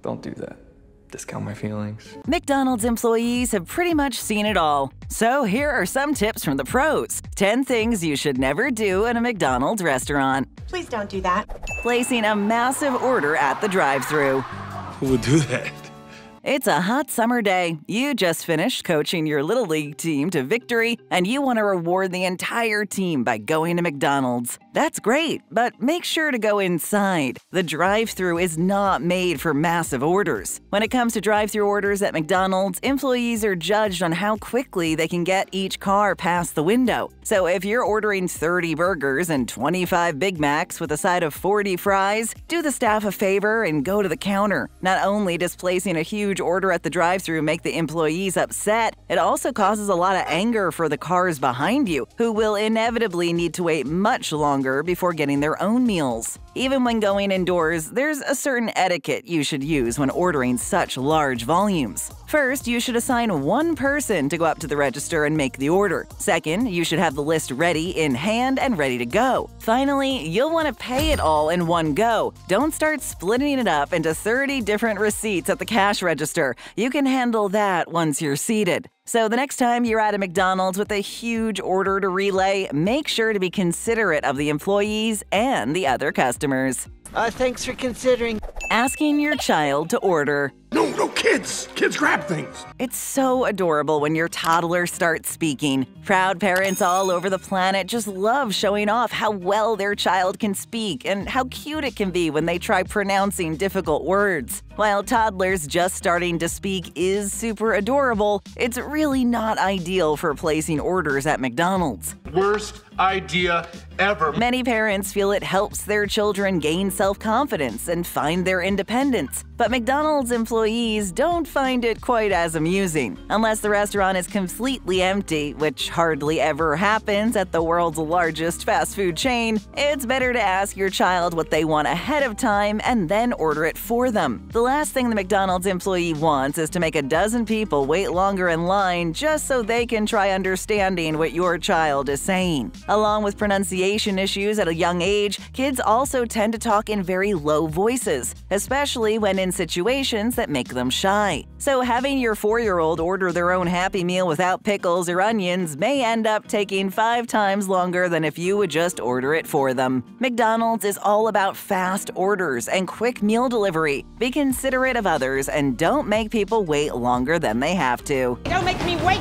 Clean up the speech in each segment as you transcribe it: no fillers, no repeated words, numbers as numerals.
Don't do that. Discount my feelings. McDonald's employees have pretty much seen it all. So here are some tips from the pros. 10 things you should never do in a McDonald's restaurant. Please don't do that. Placing a massive order at the drive-thru. Who would do that? It's a hot summer day. You just finished coaching your Little League team to victory, and you want to reward the entire team by going to McDonald's. That's great, but make sure to go inside. The drive-thru is not made for massive orders. When it comes to drive-thru orders at McDonald's, employees are judged on how quickly they can get each car past the window. So if you're ordering 30 burgers and 25 Big Macs with a side of 40 fries, do the staff a favor and go to the counter. Not only does placing a huge order at the drive-thru make the employees upset, it also causes a lot of anger for the cars behind you, who will inevitably need to wait much longer before getting their own meals. Even when going indoors, there's a certain etiquette you should use when ordering such large volumes. First, you should assign one person to go up to the register and make the order. Second, you should have the list ready in hand and ready to go. Finally, you'll want to pay it all in one go. Don't start splitting it up into 30 different receipts at the cash register. You can handle that once you're seated. So the next time you're at a McDonald's with a huge order to relay, make sure to be considerate of the employees and the other customers. Thanks for considering. Asking your child to order. No, kids! Kids grab things! It's so adorable when your toddler starts speaking. Proud parents all over the planet just love showing off how well their child can speak and how cute it can be when they try pronouncing difficult words. While toddlers just starting to speak is super adorable, it's really not ideal for placing orders at McDonald's. Worst idea ever. Many parents feel it helps their children gain self-confidence and find their independence. But McDonald's employees don't find it quite as amusing. Unless the restaurant is completely empty, which hardly ever happens at the world's largest fast food chain, it's better to ask your child what they want ahead of time and then order it for them. The last thing the McDonald's employee wants is to make a dozen people wait longer in line just so they can try understanding what your child is saying. Along with pronunciation issues at a young age, kids also tend to talk in very low voices, especially when in situations that make them shy. So having your 4-year-old order their own Happy Meal without pickles or onions may end up taking 5 times longer than if you would just order it for them. McDonald's is all about fast orders and quick meal delivery. Be considerate of others and don't make people wait longer than they have to. Don't make me wait!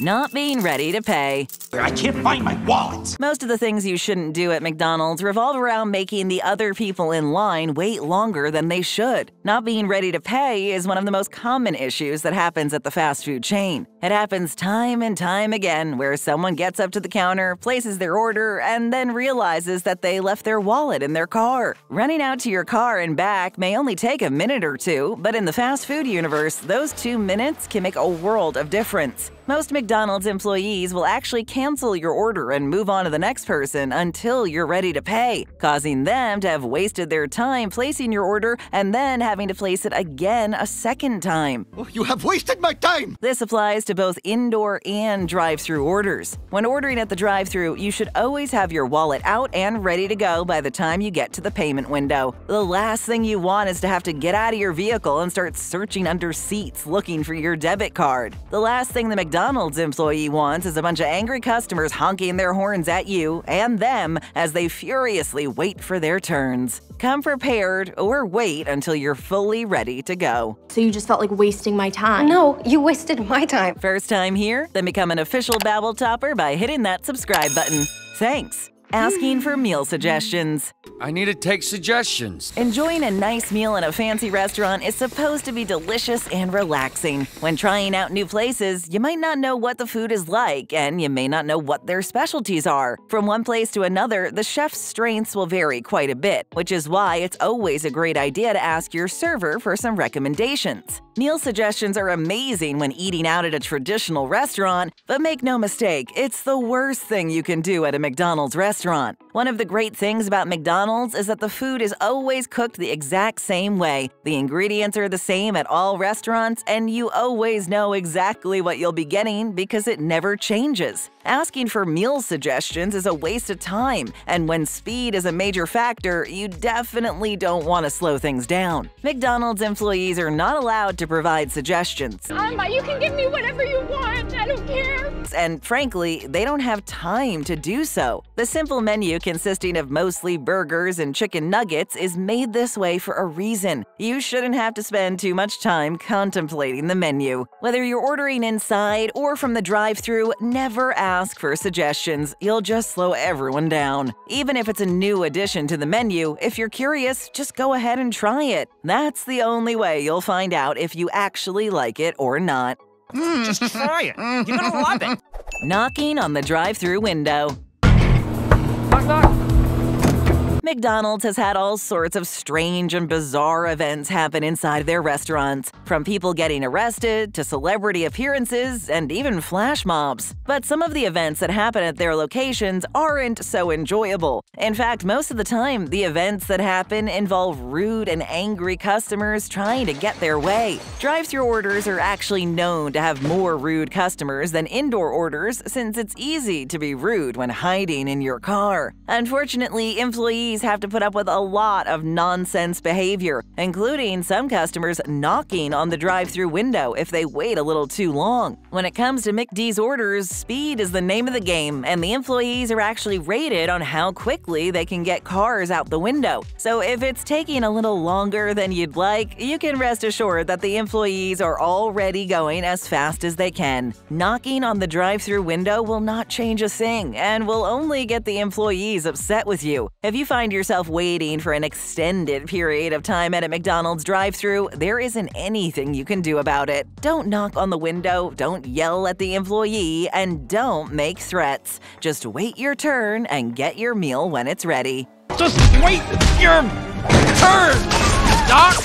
Not being ready to pay. I can't find my wallet! Most of the things you shouldn't do at McDonald's revolve around making the other people in line wait longer than they should. Not being ready to pay is one of the most common issues that happens at the fast food chain. It happens time and time again where someone gets up to the counter, places their order, and then realizes that they left their wallet in their car. Running out to your car and back may only take a minute or two, but in the fast food universe, those 2 minutes can make a world of difference. Most McDonald's employees will actually cancel your order and move on to the next person until you're ready to pay, causing them to have wasted their time placing your order and then having to place it again a second time. Oh, you have wasted my time! This applies to both indoor and drive-thru orders. When ordering at the drive-thru, you should always have your wallet out and ready to go by the time you get to the payment window. The last thing you want is to have to get out of your vehicle and start searching under seats looking for your debit card. The last thing the McDonald's employee wants is a bunch of angry customers honking their horns at you and them as they furiously wait for their turns. Come prepared or wait until you're fully ready to go. So you just felt like wasting my time? No, you wasted my time. First time here? Then become an official BabbleTopper by hitting that subscribe button. Thanks. Asking for meal suggestions. I need to take suggestions. Enjoying a nice meal in a fancy restaurant is supposed to be delicious and relaxing. When trying out new places, you might not know what the food is like, and you may not know what their specialties are. From one place to another, the chef's strengths will vary quite a bit, which is why it's always a great idea to ask your server for some recommendations. Meal suggestions are amazing when eating out at a traditional restaurant, but make no mistake, it's the worst thing you can do at a McDonald's restaurant. One of the great things about McDonald's is that the food is always cooked the exact same way. The ingredients are the same at all restaurants, and you always know exactly what you'll be getting because it never changes. Asking for meal suggestions is a waste of time, and when speed is a major factor, you definitely don't want to slow things down. McDonald's employees are not allowed to provide suggestions. You can give me whatever you want. I don't care. And frankly, they don't have time to do so. The simple menu consisting of mostly burgers and chicken nuggets is made this way for a reason. You shouldn't have to spend too much time contemplating the menu. Whether you're ordering inside or from the drive-thru, never ask for suggestions. You'll just slow everyone down. Even if it's a new addition to the menu, if you're curious, just go ahead and try it. That's the only way you'll find out if you actually like it or not. Just try it. You're gonna love it. Knocking on the drive-thru window. Knock, knock. McDonald's has had all sorts of strange and bizarre events happen inside their restaurants, from people getting arrested to celebrity appearances and even flash mobs. But some of the events that happen at their locations aren't so enjoyable. In fact, most of the time, the events that happen involve rude and angry customers trying to get their way. Drive-thru orders are actually known to have more rude customers than indoor orders since it's easy to be rude when hiding in your car. Unfortunately, employees have to put up with a lot of nonsense behavior, including some customers knocking on the drive-thru window if they wait a little too long. When it comes to McD's orders, speed is the name of the game, and the employees are actually rated on how quickly they can get cars out the window. So if it's taking a little longer than you'd like, you can rest assured that the employees are already going as fast as they can. Knocking on the drive-thru window will not change a thing and will only get the employees upset with you. If you find yourself waiting for an extended period of time at a McDonald's drive-thru, there isn't anything you can do about it. Don't knock on the window, don't yell at the employee, and don't make threats. Just wait your turn and get your meal when it's ready. Just wait your turn, Doc!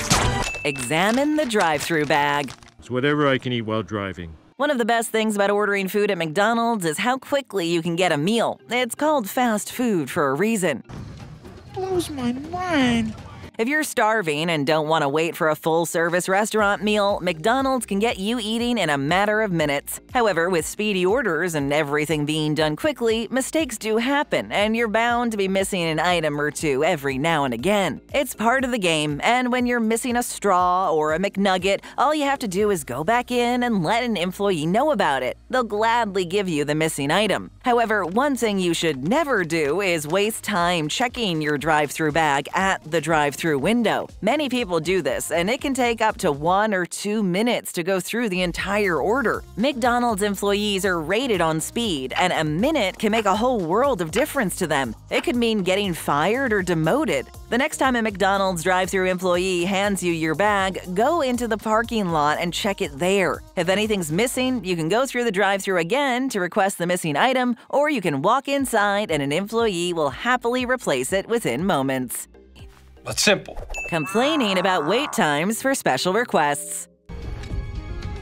Examine the drive-thru bag. It's whatever I can eat while driving. One of the best things about ordering food at McDonald's is how quickly you can get a meal. It's called fast food for a reason. Blows my mind. If you're starving and don't want to wait for a full-service restaurant meal, McDonald's can get you eating in a matter of minutes. However, with speedy orders and everything being done quickly, mistakes do happen, and you're bound to be missing an item or two every now and again. It's part of the game, and when you're missing a straw or a McNugget, all you have to do is go back in and let an employee know about it. They'll gladly give you the missing item. However, one thing you should never do is waste time checking your drive-thru bag at the drive-thru window. Many people do this, and it can take up to 1 or 2 minutes to go through the entire order. McDonald's employees are rated on speed, and a minute can make a whole world of difference to them. It could mean getting fired or demoted. The next time a McDonald's drive-thru employee hands you your bag, go into the parking lot and check it there. If anything's missing, you can go through the drive-thru again to request the missing item, or you can walk inside and an employee will happily replace it within moments. That's simple. Complaining about wait times for special requests.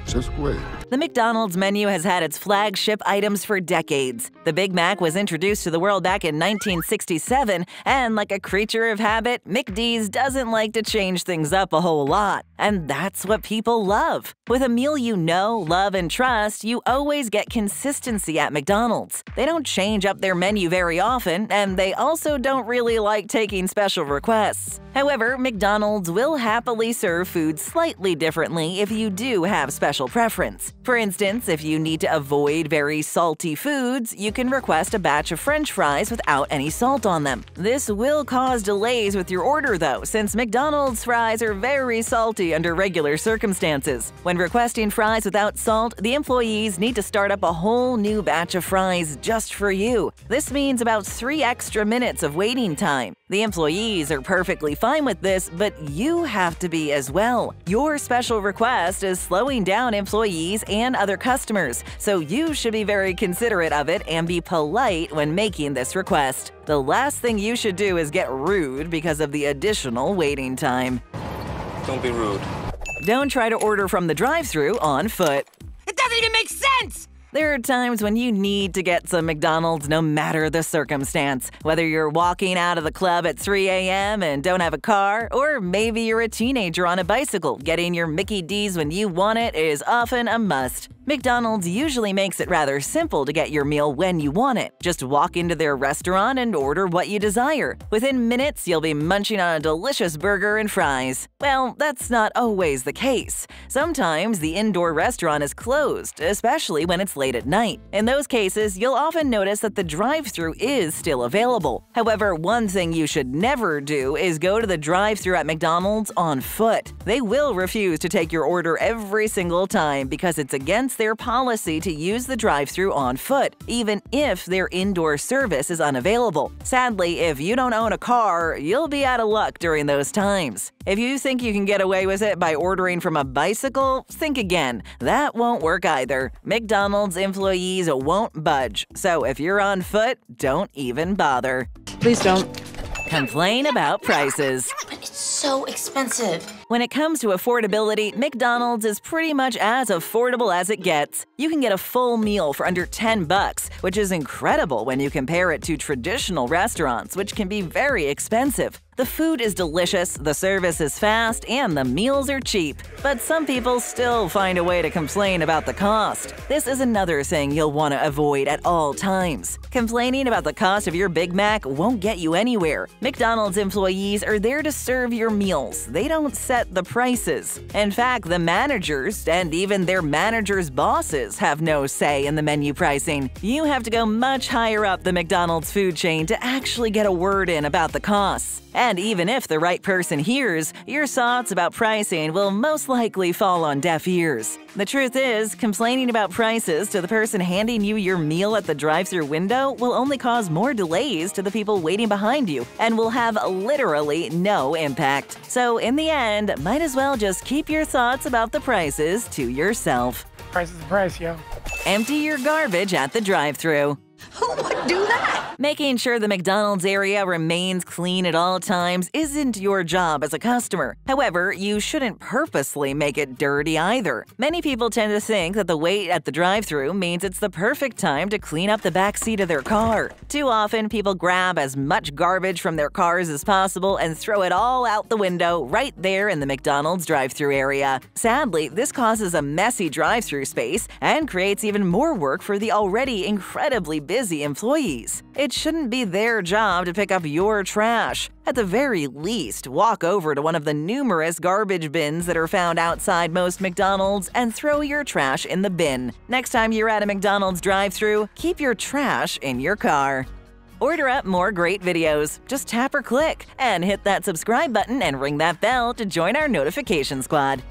Just wait. The McDonald's menu has had its flagship items for decades. The Big Mac was introduced to the world back in 1967, and like a creature of habit, McD's doesn't like to change things up a whole lot. And that's what people love. With a meal you know, love, and trust, you always get consistency at McDonald's. They don't change up their menu very often, and they also don't really like taking special requests. However, McDonald's will happily serve food slightly differently if you do have special preference. For instance, if you need to avoid very salty foods, you can request a batch of French fries without any salt on them. This will cause delays with your order though, since McDonald's fries are very salty under regular circumstances. When requesting fries without salt, the employees need to start up a whole new batch of fries just for you. This means about 3 extra minutes of waiting time. The employees are perfectly fine with this, but you have to be as well. Your special request is slowing down employees and other customers, so you should be very considerate of it and be polite when making this request. The last thing you should do is get rude because of the additional waiting time. Don't be rude. Don't try to order from the drive-thru on foot. It doesn't even make sense! There are times when you need to get some McDonald's no matter the circumstance. Whether you're walking out of the club at 3 a.m. and don't have a car, or maybe you're a teenager on a bicycle, getting your Mickey D's when you want it is often a must. McDonald's usually makes it rather simple to get your meal when you want it. Just walk into their restaurant and order what you desire. Within minutes, you'll be munching on a delicious burger and fries. Well, that's not always the case. Sometimes the indoor restaurant is closed, especially when it's late at night. In those cases, you'll often notice that the drive-thru is still available. However, one thing you should never do is go to the drive-thru at McDonald's on foot. They will refuse to take your order every single time because it's against their policy to use the drive-thru on foot, even if their indoor service is unavailable. Sadly, if you don't own a car, you'll be out of luck during those times. If you think you can get away with it by ordering from a bicycle, think again. That won't work either. McDonald's employees won't budge, so if you're on foot, don't even bother. Please don't. Complain about prices. But it's so expensive. When it comes to affordability, McDonald's is pretty much as affordable as it gets. You can get a full meal for under $10, which is incredible when you compare it to traditional restaurants, which can be very expensive. The food is delicious, the service is fast, and the meals are cheap. But some people still find a way to complain about the cost. This is another thing you'll want to avoid at all times. Complaining about the cost of your Big Mac won't get you anywhere. McDonald's employees are there to serve your meals. They don't set the prices. In fact, the managers, and even their managers' bosses, have no say in the menu pricing. You have to go much higher up the McDonald's food chain to actually get a word in about the costs. And even if the right person hears, your thoughts about pricing will most likely fall on deaf ears. The truth is, complaining about prices to the person handing you your meal at the drive-thru window will only cause more delays to the people waiting behind you and will have literally no impact. So in the end, might as well just keep your thoughts about the prices to yourself. Price is the price, yo. Empty your garbage at the drive-thru. Who would do that? Making sure the McDonald's area remains clean at all times isn't your job as a customer. However, you shouldn't purposely make it dirty either. Many people tend to think that the wait at the drive-thru means it's the perfect time to clean up the back seat of their car. Too often, people grab as much garbage from their cars as possible and throw it all out the window right there in the McDonald's drive-thru area. Sadly, this causes a messy drive-thru space and creates even more work for the already incredibly busy employees. It shouldn't be their job to pick up your trash. At the very least, walk over to one of the numerous garbage bins that are found outside most McDonald's and throw your trash in the bin. Next time you're at a McDonald's drive-thru, keep your trash in your car. Order up more great videos. Just tap or click and hit that subscribe button and ring that bell to join our notification squad.